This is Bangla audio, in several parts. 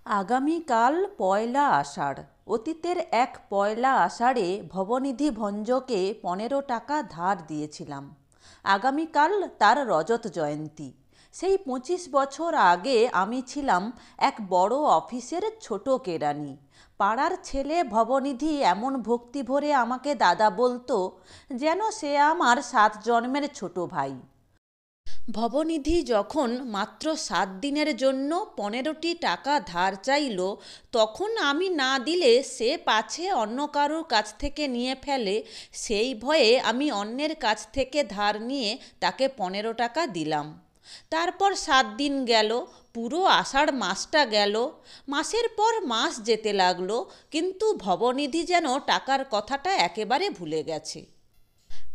আগামীকাল পয়লা আষাঢ়। অতীতের এক পয়লা আষাঢ়ে ভবনিধি ভঞ্জকে 15 টাকা ধার দিয়েছিলাম। আগামীকাল তার রজত জয়ন্তী। সেই 25 বছর আগে আমি ছিলাম এক বড় অফিসের ছোট কেরানি। পাড়ার ছেলে ভবনিধি এমন ভক্তি ভরে আমাকে দাদা বলতো, যেন সে আমার 7 জন্মের ছোট ভাই। ভবনিধি যখন মাত্র 7 দিনের জন্য 15টি টাকা ধার চাইল, তখন আমি না দিলে সে পাছে অন্য কারোর কাছ থেকে নিয়ে ফেলে, সেই ভয়ে আমি অন্যের কাছ থেকে ধার নিয়ে তাকে 15 টাকা দিলাম। তারপর 7 দিন গেল, পুরো আষাঢ় মাসটা গেল। মাসের পর মাস যেতে লাগলো, কিন্তু ভবনিধি যেন টাকার কথাটা একেবারে ভুলে গেছে।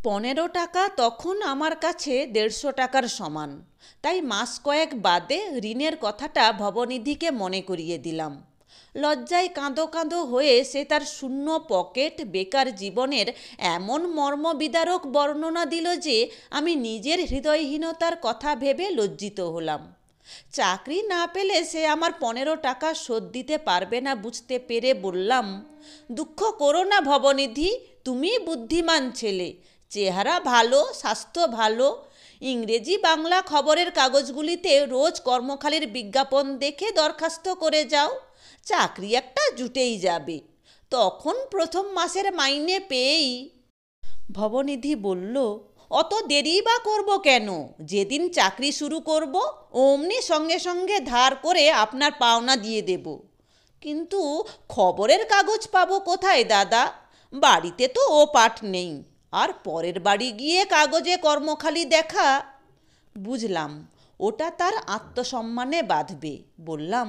15 টাকা তখন আমার কাছে 150 টাকার সমান। তাই মাস কয়েক বাদে ঋণের কথাটা ভবনিধিকে মনে করিয়ে দিলাম। লজ্জায় কাঁদো কাঁদো হয়ে সে তার শূন্য পকেট বেকার জীবনের এমন মর্মবিদারক বর্ণনা দিল যে আমি নিজের হৃদয়হীনতার কথা ভেবে লজ্জিত হলাম। চাকরি না পেলে সে আমার 15 টাকা শোধ দিতে পারবে না বুঝতে পেরে বললাম, দুঃখ করো না ভবনিধি, তুমি বুদ্ধিমান ছেলে, চেহারা ভালো, স্বাস্থ্য ভালো। ইংরেজি বাংলা খবরের কাগজগুলিতে রোজ কর্মখালির বিজ্ঞাপন দেখে দরখাস্ত করে যাও, চাকরি একটা জুটেই যাবে। তখন প্রথম মাসের মাইনে পেয়েই। ভবনিধি বলল, অত দেরি বা করব কেন? যেদিন চাকরি শুরু করব অমনি সঙ্গে সঙ্গে ধার করে আপনার পাওনা দিয়ে দেব। কিন্তু খবরের কাগজ পাবো কোথায় দাদা? বাড়িতে তো ও পাঠ নেই, আর পরের বাড়ি গিয়ে কাগজে কর্মখালি দেখা। বুঝলাম ওটা তার আত্মসম্মানে বাঁধবে। বললাম,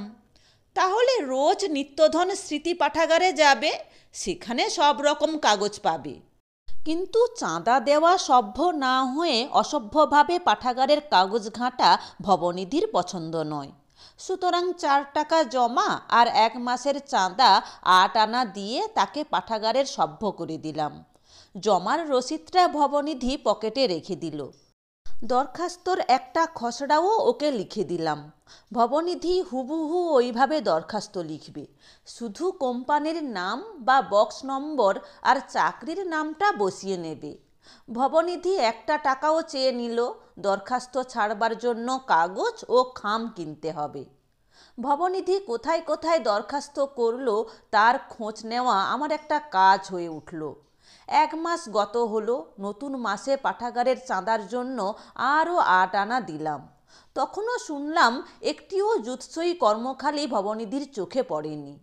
তাহলে রোজ নিত্যধন স্মৃতি পাঠাগারে যাবে, সেখানে সব রকম কাগজ পাবে। কিন্তু চাঁদা দেওয়া সভ্য না হয়ে অসভ্যভাবে পাঠাগারের কাগজ ঘাঁটা ভবনিধির পছন্দ নয়। সুতরাং 4 টাকা জমা আর 1 মাসের চাঁদা 8 আনা দিয়ে তাকে পাঠাগারের সভ্য করে দিলাম। জমার রসিদটা ভবনিধি পকেটে রেখে দিল। দরখাস্তর একটা খসড়াও ওকে লিখে দিলাম। ভবনিধি হুবহু ওইভাবে দরখাস্ত লিখবে, শুধু কোম্পানির নাম বা বক্স নম্বর আর চাকরির নামটা বসিয়ে নেবে। ভবনিধি 1 টাকাও চেয়ে নিল, দরখাস্ত ছাড়বার জন্য কাগজ ও খাম কিনতে হবে। ভবনিধি কোথায় কোথায় দরখাস্ত করলো তার খোঁজ নেওয়া আমার একটা কাজ হয়ে উঠল। 1 মাস গত হলো, নতুন মাসে পাঠাগারের চাঁদার জন্য আরও 8 আনা দিলাম। তখনও শুনলাম একটিও জুৎসই কর্মখালি ভবনিধির চোখে পড়েনি।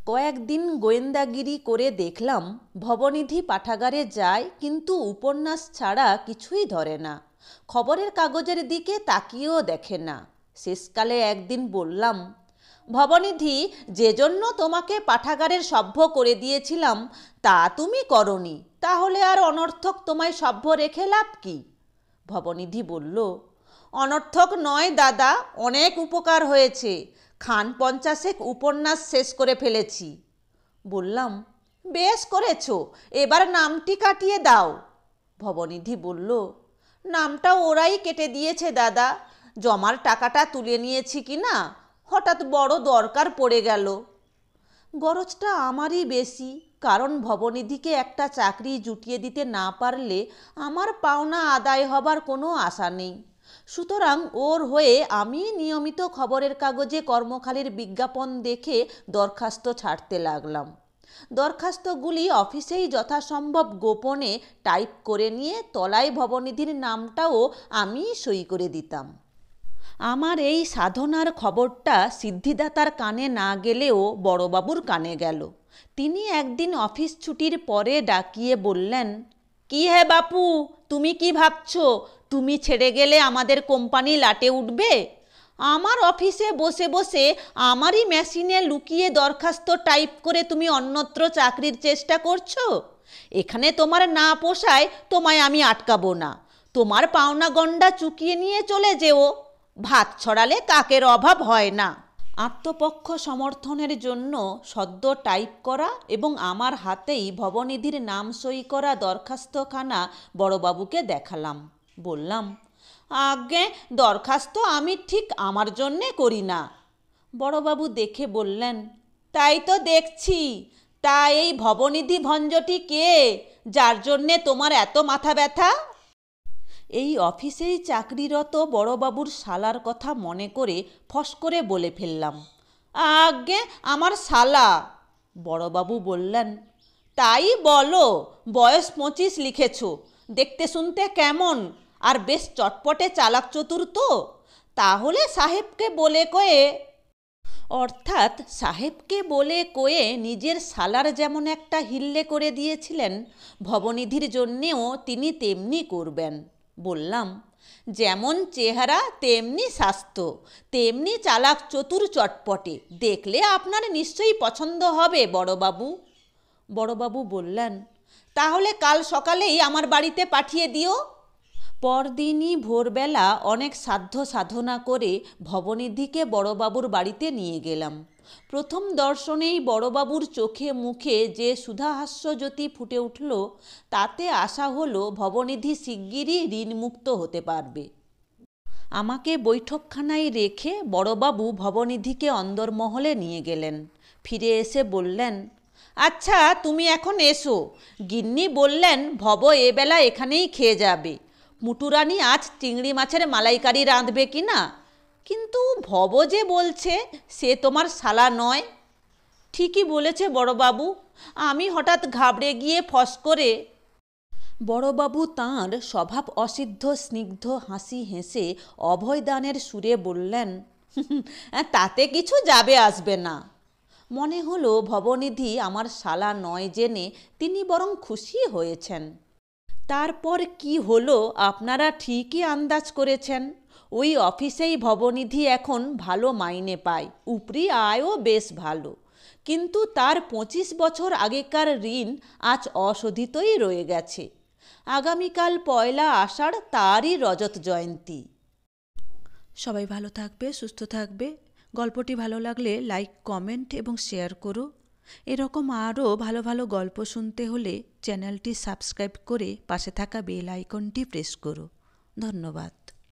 কয়েকদিন গোয়েন্দাগিরি করে দেখলাম ভবনিধি পাঠাগারে যায়, কিন্তু উপন্যাস ছাড়া কিছুই ধরে না, খবরের কাগজের দিকে তাকিয়েও দেখে না। শেষকালে একদিন বললাম, ভবনিধি, যে জন্য তোমাকে পাঠাগারের সভ্য করে দিয়েছিলাম তা তুমি করনি, তাহলে আর অনর্থক তোমায় সভ্য রেখে লাভ কি? ভবনিধি বলল, অনর্থক নয় দাদা, অনেক উপকার হয়েছে, খান 50 উপন্যাস শেষ করে ফেলেছি। বললাম, বেশ করেছ, এবার নামটি কাটিয়ে দাও। ভবনিধি বলল, নামটা ওরাই কেটে দিয়েছে দাদা, জমার টাকাটা তুলে নিয়েছি কি না, হঠাৎ বড় দরকার পড়ে গেল। গরজটা আমারই বেশি, কারণ ভবনিধিকে একটা চাকরি জুটিয়ে দিতে না পারলে আমার পাওনা আদায় হবার কোনো আশা নেই। সুতরাং ওর হয়ে আমি নিয়মিত খবরের কাগজে কর্মখালির বিজ্ঞাপন দেখে দরখাস্ত ছাড়তে লাগলাম। দরখাস্তগুলি অফিসেই যথাসম্ভব গোপনে টাইপ করে নিয়ে তলায় ভবনিধির নামটাও আমি সই করে দিতাম। আমার এই সাধনার খবরটা সিদ্ধিদাতার কানে না গেলেও বড়বাবুর কানে গেল। তিনি একদিন অফিস ছুটির পরে ডাকিয়ে বললেন, কি হে বাপু, তুমি কি ভাবছো তুমি ছেড়ে গেলে আমাদের কোম্পানি লাটে উঠবে? আমার অফিসে বসে বসে আমারই মেশিনে লুকিয়ে দরখাস্ত টাইপ করে তুমি অন্যত্র চাকরির চেষ্টা করছো? এখানে তোমার না পোষায় তোমায় আমি আটকাবো না, তোমার পাওনা গন্ডা চুকিয়ে নিয়ে চলে যেও, ভাত ছড়ালে কাকের অভাব হয় না। আত্মপক্ষ সমর্থনের জন্য সদ্য টাইপ করা এবং আমার হাতেই ভবনিধির নাম সই করা দরখাস্তখানা বড়বাবুকে দেখালাম। বললাম, আজ্ঞে, দরখাস্ত আমি ঠিক আমার জন্যে করি না। বড়বাবু দেখে বললেন, তাই তো দেখছি। তা এই ভবনিধি ভঞ্জটি কে, যার জন্যে তোমার এত মাথা ব্যথা? এই অফিসেই চাকরিরত বড়বাবুর শালার কথা মনে করে ফস করে বলে ফেললাম, আজ্ঞে আমার শালা। বড়বাবু বললেন, তাই বলো, বয়স 25 লিখেছ, দেখতে শুনতে কেমন, আর বেশ চটপটে চালাক চতুর তো? তাহলে সাহেবকে বলে কয়ে, অর্থাৎ সাহেবকে বলে কয়ে নিজের শালার যেমন একটা হিল্লে করে দিয়েছিলেন, ভবনিধির জন্যেও তিনি তেমনি করবেন। বললাম, যেমন চেহারা তেমনি স্বাস্থ্য, তেমনি চালাক চতুর চটপটে, দেখলে আপনার নিশ্চয়ই পছন্দ হবে বড়বাবু। বড়বাবু বললেন, তাহলে কাল সকালেই আমার বাড়িতে পাঠিয়ে দিও। পরদিনই ভোরবেলা অনেক সাধ্য সাধনা করে ভবনিধিকে বড়বাবুর বাড়িতে নিয়ে গেলাম। প্রথম দর্শনেই বড়বাবুর চোখে মুখে যে সুধাহাস্য জ্যোতি ফুটে উঠল, তাতে আশা হলো ভবনিধি শিগগিরই ঋণমুক্ত হতে পারবে। আমাকে বৈঠকখানায় রেখে বড়বাবু ভবনিধিকে অন্দরমহলে নিয়ে গেলেন। ফিরে এসে বললেন, আচ্ছা তুমি এখন এসো। গিন্নি বললেন ভব এবেলা এখানেই খেয়ে যাবে। মুটুরানি আজ চিংড়ি মাছের মালাইকারি রাঁধবে কি না? কিন্তু ভব যে বলছে সে তোমার শালা নয়। ঠিকই বলেছে বড়বাবু। আমি হঠাৎ ঘাবড়ে গিয়ে ফস করে। বড়বাবু তাঁর স্বভাব অসিদ্ধ স্নিগ্ধ হাসি হেসে অভয়দানের সুরে বললেন, তাতে কিছু যাবে আসবে না। মনে হলো ভবনিধি আমার শালা নয় জেনে তিনি বরং খুশি হয়েছেন। তারপর কি হলো আপনারা ঠিকই আন্দাজ করেছেন। ওই অফিসেই ভবনিধি এখন ভালো মাইনে পায়, উপরি আয়ও বেশ ভালো। কিন্তু তার 25 বছর আগেকার ঋণ আজ অশোধিতই রয়ে গেছে। আগামীকাল পয়লা আষাঢ়, তারই রজত জয়ন্তী। সবাই ভালো থাকবে, সুস্থ থাকবে। গল্পটি ভালো লাগলে লাইক, কমেন্ট এবং শেয়ার করো। এরকম আরও ভালো ভালো গল্প শুনতে হলে চ্যানেলটি সাবস্ক্রাইব করে পাশে থাকা বেল আইকনটি প্রেস করো। ধন্যবাদ।